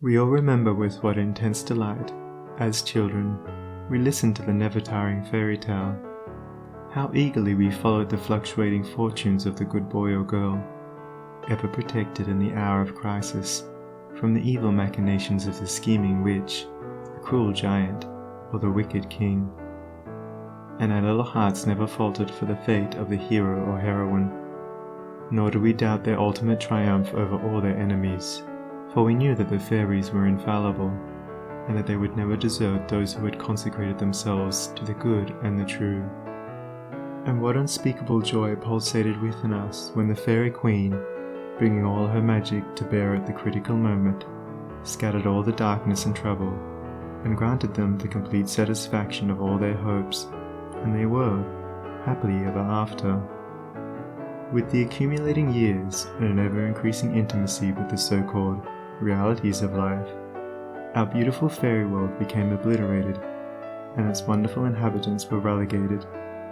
We all remember with what intense delight, as children, we listened to the never-tiring fairy tale. How eagerly we followed the fluctuating fortunes of the good boy or girl, ever protected in the hour of crisis from the evil machinations of the scheming witch, the cruel giant, or the wicked king. And our little hearts never faltered for the fate of the hero or heroine, nor do we doubt their ultimate triumph over all their enemies, for we knew that the fairies were infallible, and that they would never desert those who had consecrated themselves to the good and the true. And what unspeakable joy pulsated within us when the fairy queen, bringing all her magic to bear at the critical moment, scattered all the darkness and trouble, and granted them the complete satisfaction of all their hopes, and they were happily ever after. With the accumulating years and an ever-increasing intimacy with the so-called realities of life, our beautiful fairy world became obliterated, and its wonderful inhabitants were relegated,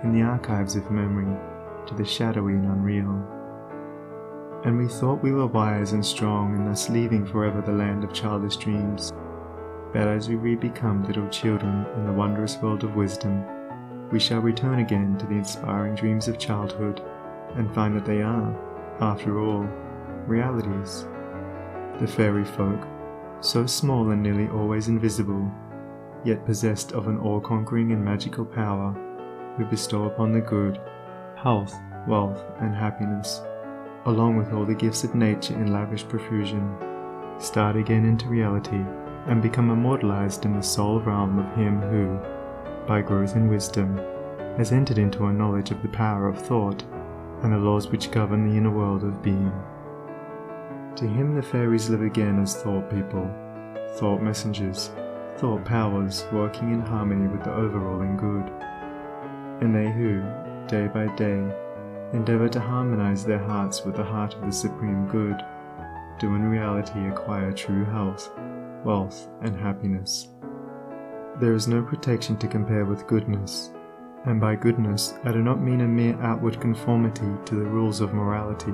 in the archives of memory, to the shadowy and unreal. And we thought we were wise and strong in thus leaving forever the land of childish dreams. But as we re-become little children in the wondrous world of wisdom, we shall return again to the inspiring dreams of childhood, and find that they are, after all, realities. The fairy folk, so small and nearly always invisible, yet possessed of an all-conquering and magical power, who bestow upon the good health, wealth, and happiness, along with all the gifts of nature in lavish profusion, start again into reality and become immortalized in the soul realm of him who, by growth in wisdom, has entered into a knowledge of the power of thought and the laws which govern the inner world of being. To him the fairies live again as thought people, thought messengers, thought powers working in harmony with the overruling good. And they who, day by day, endeavor to harmonize their hearts with the heart of the supreme good, do in reality acquire true health, wealth, and happiness. There is no protection to compare with goodness, and by goodness I do not mean a mere outward conformity to the rules of morality.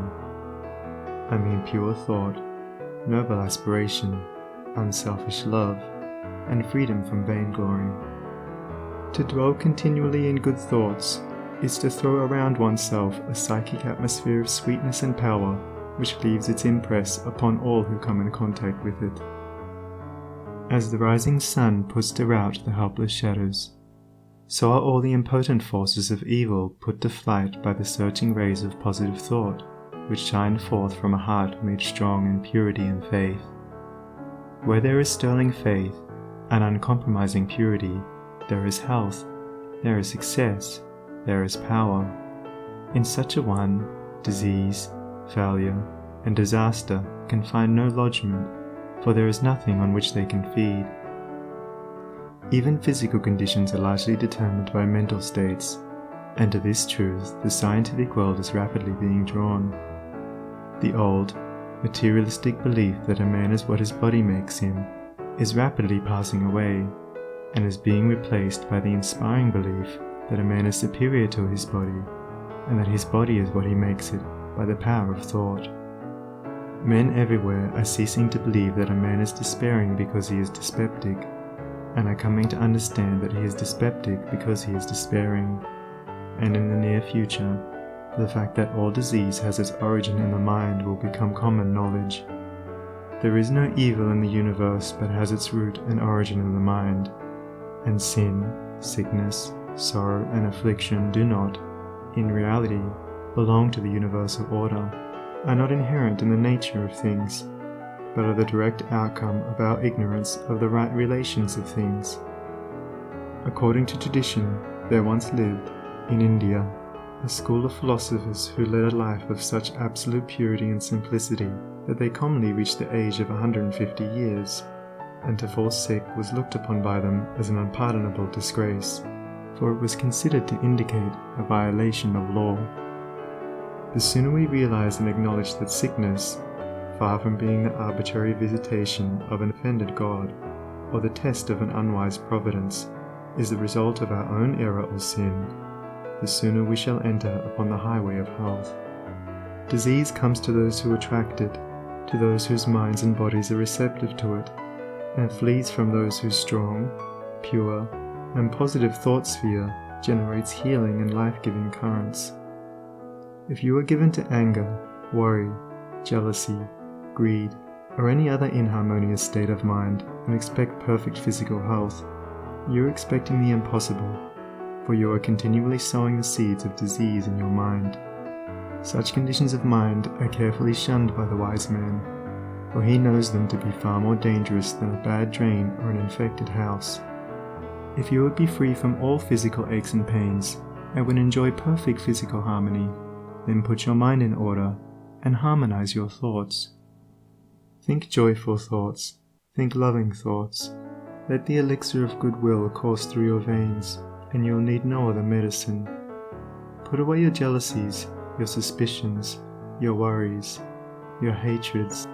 I mean pure thought, noble aspiration, unselfish love, and freedom from vainglory. To dwell continually in good thoughts is to throw around oneself a psychic atmosphere of sweetness and power which leaves its impress upon all who come in contact with it. As the rising sun puts to rout the helpless shadows, so are all the impotent forces of evil put to flight by the searching rays of positive thought, which shine forth from a heart made strong in purity and faith. Where there is sterling faith and uncompromising purity, there is health, there is success, there is power. In such a one, disease, failure, and disaster can find no lodgment, for there is nothing on which they can feed. Even physical conditions are largely determined by mental states, and to this truth the scientific world is rapidly being drawn. The old, materialistic belief that a man is what his body makes him is rapidly passing away, and is being replaced by the inspiring belief that a man is superior to his body, and that his body is what he makes it by the power of thought. Men everywhere are ceasing to believe that a man is despairing because he is dyspeptic, and are coming to understand that he is dyspeptic because he is despairing. And in the near future, the fact that all disease has its origin in the mind will become common knowledge. There is no evil in the universe but has its root and origin in the mind, and sin, sickness, sorrow, and affliction do not, in reality, belong to the universal order, are not inherent in the nature of things, but are the direct outcome of our ignorance of the right relations of things. According to tradition, there once lived, in India, a school of philosophers who led a life of such absolute purity and simplicity that they commonly reached the age of 150 years, and to fall sick was looked upon by them as an unpardonable disgrace, for it was considered to indicate a violation of law. The sooner we realize and acknowledge that sickness, far from being the arbitrary visitation of an offended God, or the test of an unwise providence, is the result of our own error or sin, the sooner we shall enter upon the highway of health. Disease comes to those who attract it, to those whose minds and bodies are receptive to it, and flees from those whose strong, pure, and positive thought sphere generates healing and life-giving currents. If you are given to anger, worry, jealousy, greed, or any other inharmonious state of mind and expect perfect physical health, you are expecting the impossible, for you are continually sowing the seeds of disease in your mind. Such conditions of mind are carefully shunned by the wise man, for he knows them to be far more dangerous than a bad drain or an infected house. If you would be free from all physical aches and pains, and would enjoy perfect physical harmony, then put your mind in order and harmonize your thoughts. Think joyful thoughts, think loving thoughts. Let the elixir of goodwill course through your veins, and you'll need no other medicine. Put away your jealousies, your suspicions, your worries, your hatreds,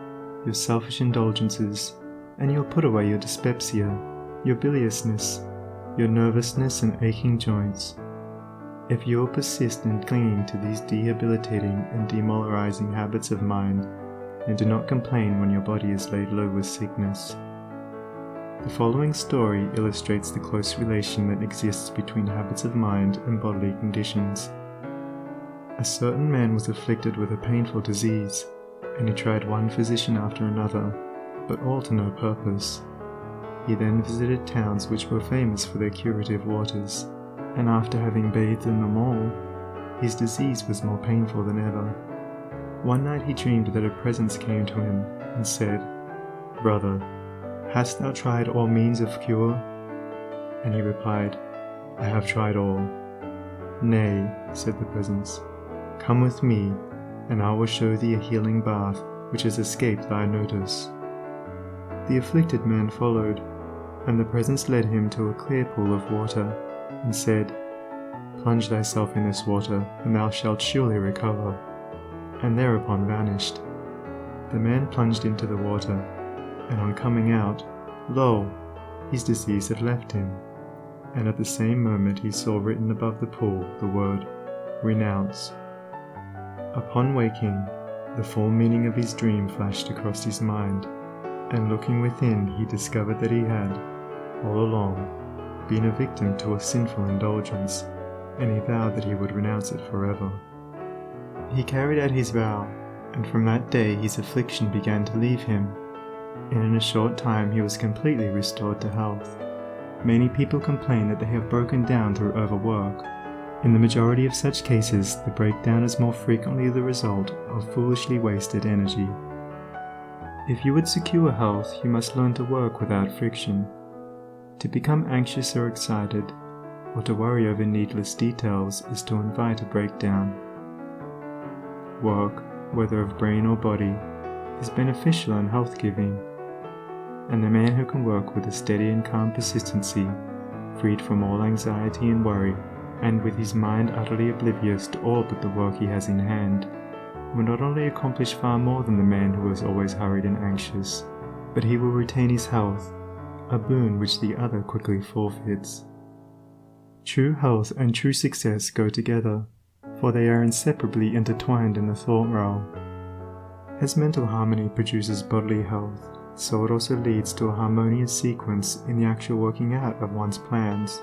your selfish indulgences, and you'll put away your dyspepsia, your biliousness, your nervousness and aching joints. If you will persist in clinging to these debilitating and demoralizing habits of mind, and do not complain when your body is laid low with sickness. The following story illustrates the close relation that exists between habits of mind and bodily conditions. A certain man was afflicted with a painful disease, and he tried one physician after another, but all to no purpose. He then visited towns which were famous for their curative waters, and after having bathed in them all, his disease was more painful than ever. One night he dreamed that a presence came to him and said, "Brother, hast thou tried all means of cure?" And he replied, "I have tried all." "Nay," said the presence, "come with me, and I will show thee a healing bath which has escaped thy notice." The afflicted man followed, and the presence led him to a clear pool of water, and said, "Plunge thyself in this water, and thou shalt surely recover," and thereupon vanished. The man plunged into the water, and on coming out, lo! His disease had left him, and at the same moment he saw written above the pool the word, "Renounce." Upon waking, the full meaning of his dream flashed across his mind, and looking within he discovered that he had, all along, been a victim to a sinful indulgence, and he vowed that he would renounce it forever. He carried out his vow, and from that day his affliction began to leave him, and in a short time he was completely restored to health. Many people complain that they have broken down through overwork. In the majority of such cases, the breakdown is more frequently the result of foolishly wasted energy. If you would secure health, you must learn to work without friction. To become anxious or excited, or to worry over needless details, is to invite a breakdown. Work, whether of brain or body, is beneficial and health-giving, and the man who can work with a steady and calm persistency, freed from all anxiety and worry, and with his mind utterly oblivious to all but the work he has in hand, will not only accomplish far more than the man who is always hurried and anxious, but he will retain his health, a boon which the other quickly forfeits. True health and true success go together, for they are inseparably intertwined in the thought realm. As mental harmony produces bodily health, so it also leads to a harmonious sequence in the actual working out of one's plans.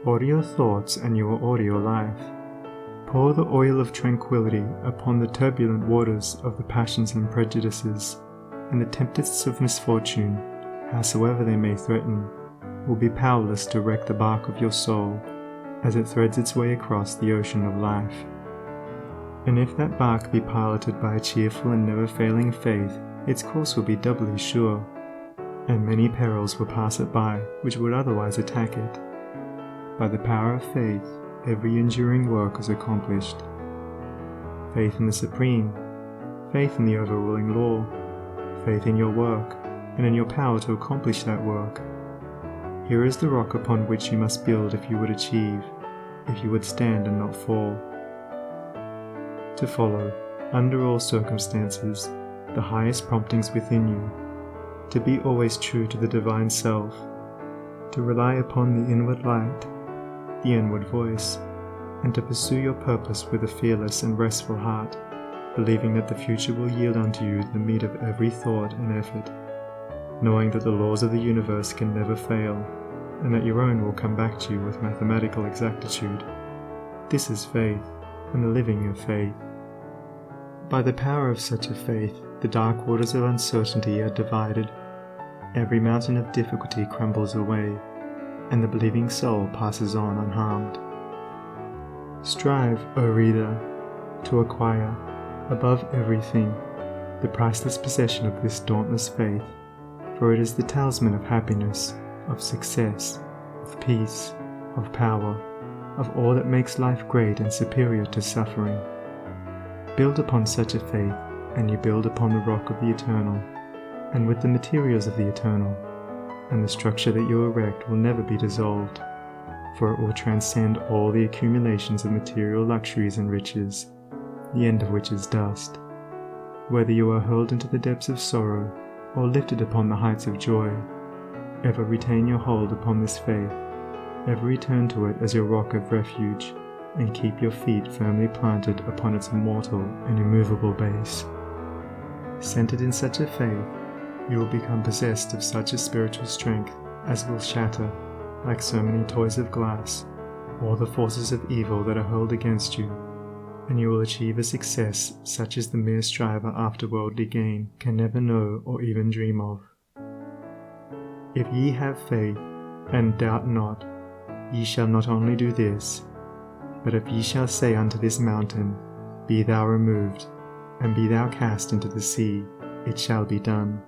Order your thoughts and you will order your life. Pour the oil of tranquility upon the turbulent waters of the passions and prejudices, and the tempests of misfortune, howsoever they may threaten, will be powerless to wreck the bark of your soul as it threads its way across the ocean of life. And if that bark be piloted by a cheerful and never-failing faith, its course will be doubly sure, and many perils will pass it by which would otherwise attack it. By the power of faith, every enduring work is accomplished. Faith in the Supreme, faith in the overruling law, faith in your work, and in your power to accomplish that work. Here is the rock upon which you must build if you would achieve, if you would stand and not fall. To follow, under all circumstances, the highest promptings within you, to be always true to the divine self, to rely upon the inward light, the inward voice, and to pursue your purpose with a fearless and restful heart, believing that the future will yield unto you the meed of every thought and effort. knowing that the laws of the universe can never fail, and that your own will come back to you with mathematical exactitude. This is faith, and the living of faith. By the power of such a faith, the dark waters of uncertainty are divided, every mountain of difficulty crumbles away, and the believing soul passes on unharmed. Strive, O reader, to acquire, above everything, the priceless possession of this dauntless faith, for it is the talisman of happiness, of success, of peace, of power, of all that makes life great and superior to suffering. Build upon such a faith, and you build upon the rock of the eternal, and with the materials of the eternal, and the structure that you erect will never be dissolved, for it will transcend all the accumulations of material luxuries and riches, the end of which is dust. Whether you are hurled into the depths of sorrow, or lifted upon the heights of joy, ever retain your hold upon this faith, ever return to it as your rock of refuge, and keep your feet firmly planted upon its immortal and immovable base. Centered in such a faith, you will become possessed of such a spiritual strength as will shatter, like so many toys of glass, all the forces of evil that are hurled against you, and you will achieve a success such as the mere striver after worldly gain can never know or even dream of. If ye have faith, and doubt not, ye shall not only do this, but if ye shall say unto this mountain, Be thou removed, and be thou cast into the sea, it shall be done.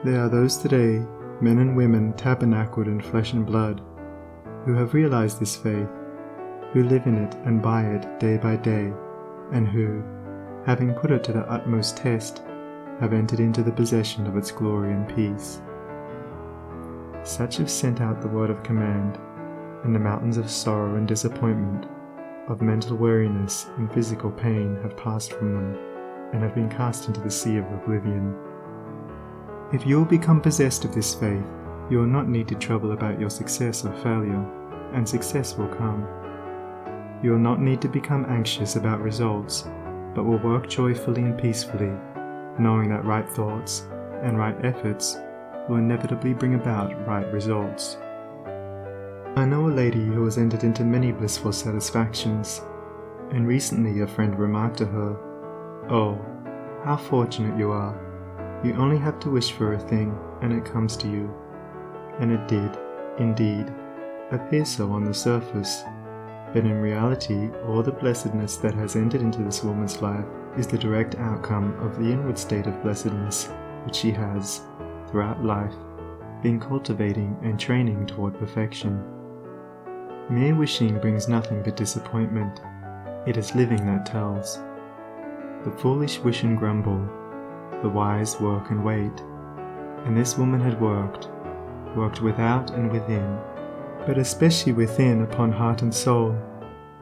There are those today, men and women tabernacled in flesh and blood, who have realized this faith, who live in it and by it day by day, and who, having put it to the utmost test, have entered into the possession of its glory and peace. Such have sent out the word of command, and the mountains of sorrow and disappointment, of mental weariness and physical pain have passed from them, and have been cast into the sea of oblivion. If you will become possessed of this faith, you will not need to trouble about your success or failure, and success will come. You will not need to become anxious about results, but will work joyfully and peacefully, knowing that right thoughts and right efforts will inevitably bring about right results. I know a lady who has entered into many blissful satisfactions, and recently a friend remarked to her, "Oh, how fortunate you are. You only have to wish for a thing, and it comes to you." And it did, indeed, appear so on the surface, but in reality all the blessedness that has entered into this woman's life is the direct outcome of the inward state of blessedness which she has, throughout life, been cultivating and training toward perfection. Mere wishing brings nothing but disappointment. It is living that tells. The foolish wish and grumble, the wise work and wait, and this woman had worked without and within, but especially within upon heart and soul,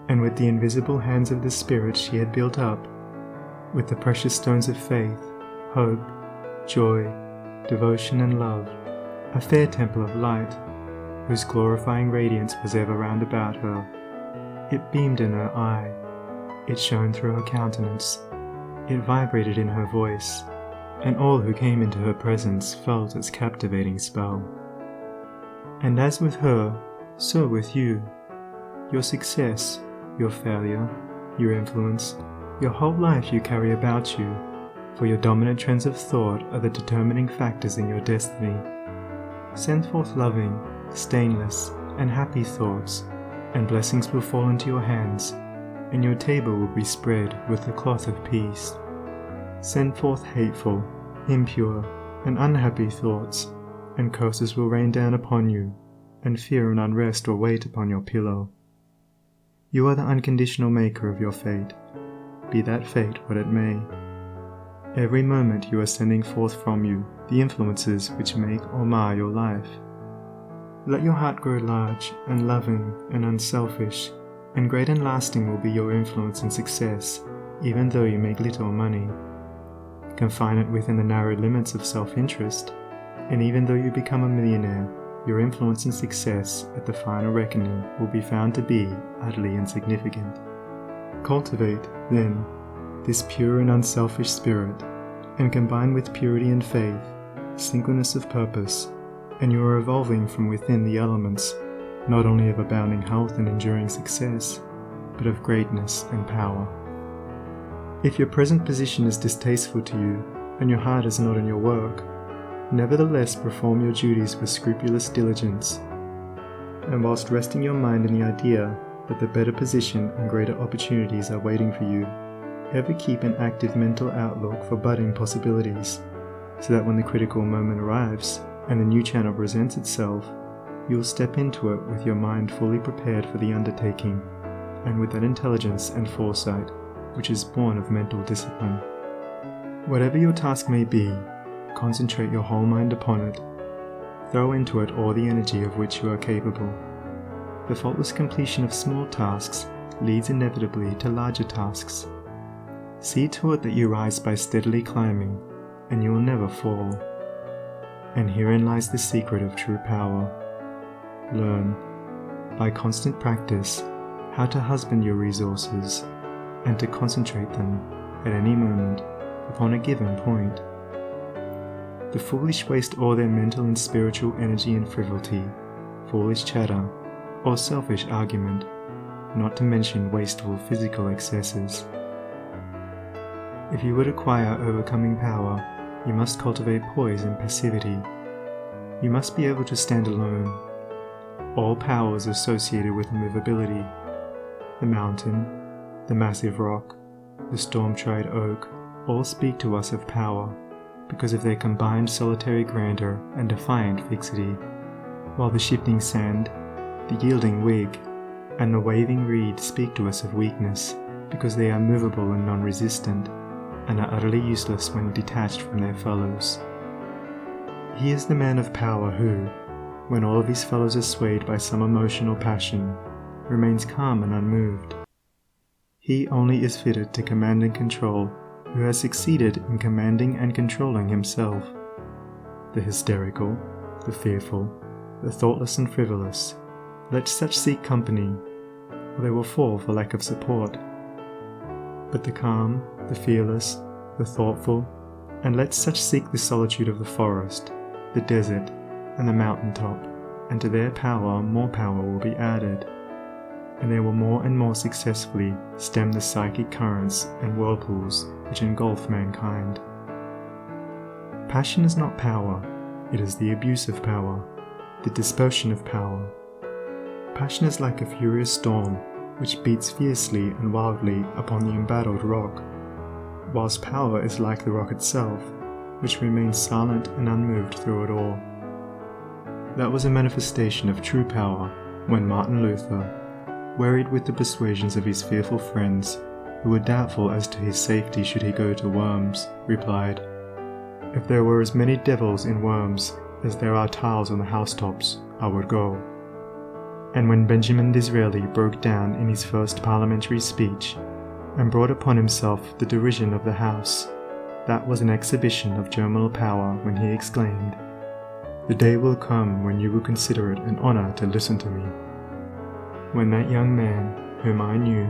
and with the invisible hands of the Spirit she had built up, with the precious stones of faith, hope, joy, devotion and love, a fair temple of light, whose glorifying radiance was ever round about her. It beamed in her eye, it shone through her countenance, it vibrated in her voice, and all who came into her presence felt its captivating spell. And as with her, so with you. Your success, your failure, your influence, your whole life you carry about you, for your dominant trends of thought are the determining factors in your destiny. Send forth loving, stainless, and happy thoughts, and blessings will fall into your hands, and your table will be spread with the cloth of peace. Send forth hateful, impure, and unhappy thoughts, and curses will rain down upon you, and fear and unrest will wait upon your pillow. You are the unconditional maker of your fate, be that fate what it may. Every moment you are sending forth from you the influences which make or mar your life. Let your heart grow large and loving and unselfish, and great and lasting will be your influence and success, even though you make little money. Confine it within the narrow limits of self-interest, and even though you become a millionaire, your influence and success at the final reckoning will be found to be utterly insignificant. Cultivate, then, this pure and unselfish spirit, and combine with purity and faith singleness of purpose, and you are evolving from within the elements, not only of abounding health and enduring success, but of greatness and power. If your present position is distasteful to you, and your heart is not in your work, nevertheless perform your duties with scrupulous diligence, and whilst resting your mind in the idea that the better position and greater opportunities are waiting for you, ever keep an active mental outlook for budding possibilities, so that when the critical moment arrives and the new channel presents itself, you will step into it with your mind fully prepared for the undertaking, and with that intelligence and foresight which is born of mental discipline. Whatever your task may be, concentrate your whole mind upon it. Throw into it all the energy of which you are capable. The faultless completion of small tasks leads inevitably to larger tasks. See to it that you rise by steadily climbing, and you will never fall. And herein lies the secret of true power. Learn, by constant practice, how to husband your resources, and to concentrate them, at any moment, upon a given point. The foolish waste all their mental and spiritual energy in frivolity, foolish chatter, or selfish argument, not to mention wasteful physical excesses. If you would acquire overcoming power, you must cultivate poise and passivity. You must be able to stand alone. All power is associated with immovability. The mountain, the massive rock, the storm-tried oak, all speak to us of power, because of their combined solitary grandeur and defiant fixity, while the shifting sand, the yielding twig, and the waving reed speak to us of weakness, because they are movable and non-resistant, and are utterly useless when detached from their fellows. He is the man of power who, when all of his fellows are swayed by some emotional passion, remains calm and unmoved. He only is fitted to command and control who has succeeded in commanding and controlling himself. The hysterical, the fearful, the thoughtless and frivolous, let such seek company, or they will fall for lack of support. But the calm, the fearless, the thoughtful, and let such seek the solitude of the forest, the desert, and the mountain top, and to their power more power will be added, and they will more and more successfully stem the psychic currents and whirlpools which engulf mankind. Passion is not power, it is the abuse of power, the dispersion of power. Passion is like a furious storm which beats fiercely and wildly upon the embattled rock, whilst power is like the rock itself, which remains silent and unmoved through it all. That was a manifestation of true power when Martin Luther, wearied with the persuasions of his fearful friends, who were doubtful as to his safety should he go to Worms, replied, "If there were as many devils in Worms as there are tiles on the housetops, I would go." And when Benjamin Disraeli broke down in his first parliamentary speech, and brought upon himself the derision of the House, that was an exhibition of germinal power when he exclaimed, "The day will come when you will consider it an honour to listen to me." When that young man, whom I knew,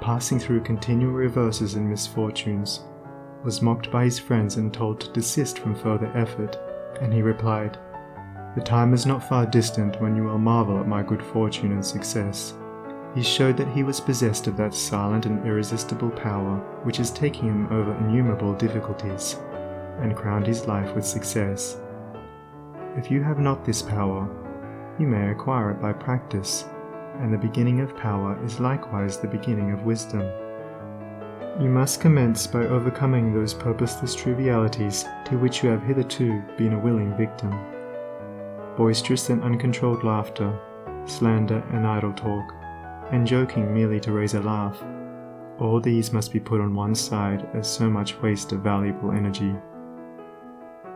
passing through continual reverses and misfortunes, was mocked by his friends and told to desist from further effort, and he replied, "The time is not far distant when you will marvel at my good fortune and success," he showed that he was possessed of that silent and irresistible power which is taking him over innumerable difficulties, and crowned his life with success. If you have not this power, you may acquire it by practice, and the beginning of power is likewise the beginning of wisdom. You must commence by overcoming those purposeless trivialities to which you have hitherto been a willing victim. Boisterous and uncontrolled laughter, slander and idle talk, and joking merely to raise a laugh, all these must be put on one side as so much waste of valuable energy.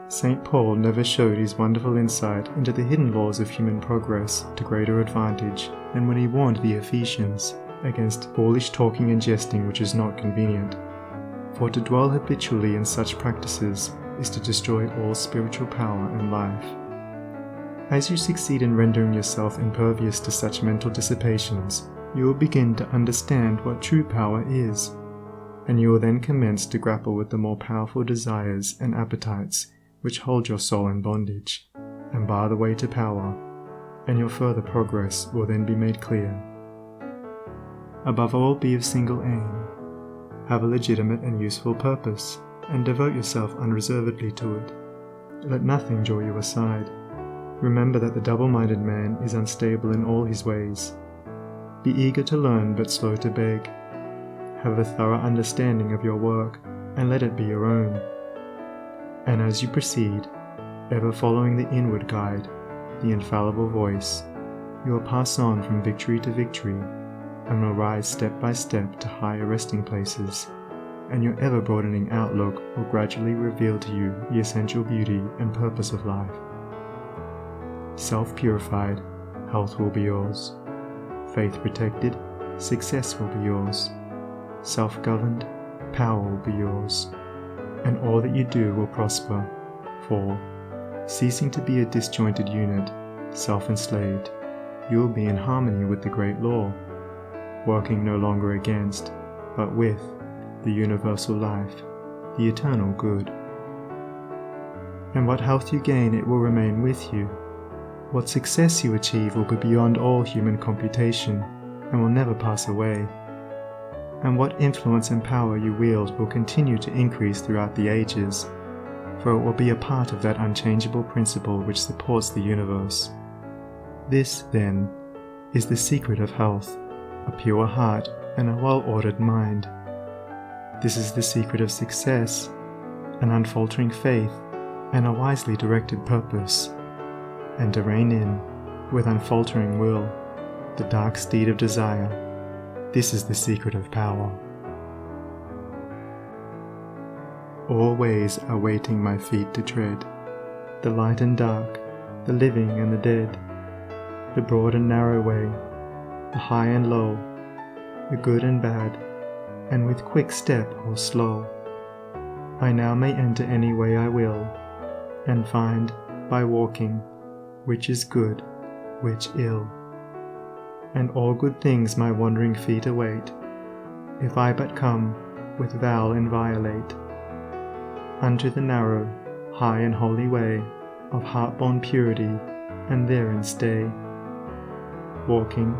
St. Paul never showed his wonderful insight into the hidden laws of human progress to greater advantage than when he warned the Ephesians against foolish talking and jesting which is not convenient. For to dwell habitually in such practices is to destroy all spiritual power and life. As you succeed in rendering yourself impervious to such mental dissipations, you will begin to understand what true power is, and you will then commence to grapple with the more powerful desires and appetites which hold your soul in bondage, and bar the way to power, and your further progress will then be made clear. Above all, be of single aim. Have a legitimate and useful purpose, and devote yourself unreservedly to it. Let nothing draw you aside. Remember that the double-minded man is unstable in all his ways. Be eager to learn, but slow to beg. Have a thorough understanding of your work, and let it be your own. And as you proceed, ever following the inward guide, the infallible voice, you will pass on from victory to victory, and will rise step by step to higher resting places, and your ever-broadening outlook will gradually reveal to you the essential beauty and purpose of life. Self-purified, health will be yours. Faith-protected, success will be yours. Self-governed, power will be yours. And all that you do will prosper, for, ceasing to be a disjointed unit, self-enslaved, you will be in harmony with the great law, working no longer against, but with, the universal life, the eternal good. And what health you gain, it will remain with you. What success you achieve will be beyond all human computation, and will never pass away. And what influence and power you wield will continue to increase throughout the ages, for it will be a part of that unchangeable principle which supports the universe. This, then, is the secret of health, a pure heart and a well-ordered mind. This is the secret of success, an unfaltering faith and a wisely directed purpose, and to rein in, with unfaltering will, the dark steed of desire. This is the secret of power. All ways are waiting my feet to tread, the light and dark, the living and the dead, the broad and narrow way, the high and low, the good and bad, and with quick step or slow, I now may enter any way I will, and find, by walking, which is good, which ill. And all good things my wandering feet await, if I but come, with vow inviolate, unto the narrow, high and holy way of heart-born purity, and therein stay, walking,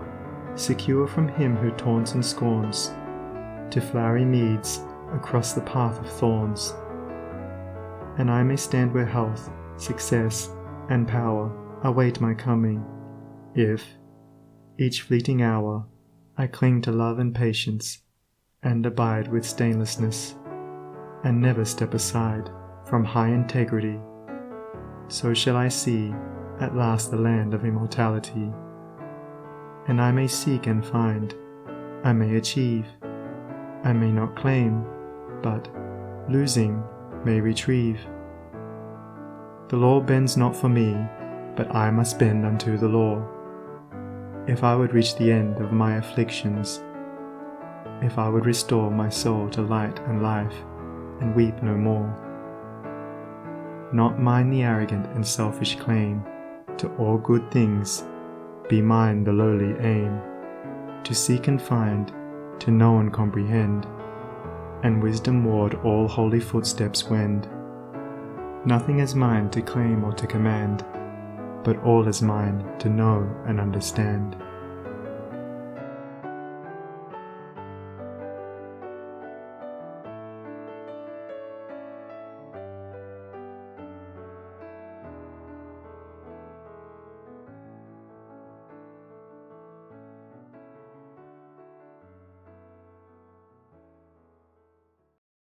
secure from him who taunts and scorns, to flowery meads across the path of thorns. And I may stand where health, success, and power await my coming, if, each fleeting hour, I cling to love and patience, and abide with stainlessness, and never step aside from high integrity. So shall I see at last the land of immortality. And I may seek and find, I may achieve, I may not claim, but, losing, may retrieve. The law bends not for me, but I must bend unto the law, if I would reach the end of my afflictions, if I would restore my soul to light and life, and weep no more. Not mine the arrogant and selfish claim to all good things, be mine the lowly aim, to seek and find, to know and comprehend, and wisdom-ward all holy footsteps wend. Nothing is mine to claim or to command, but all is mine to know and understand.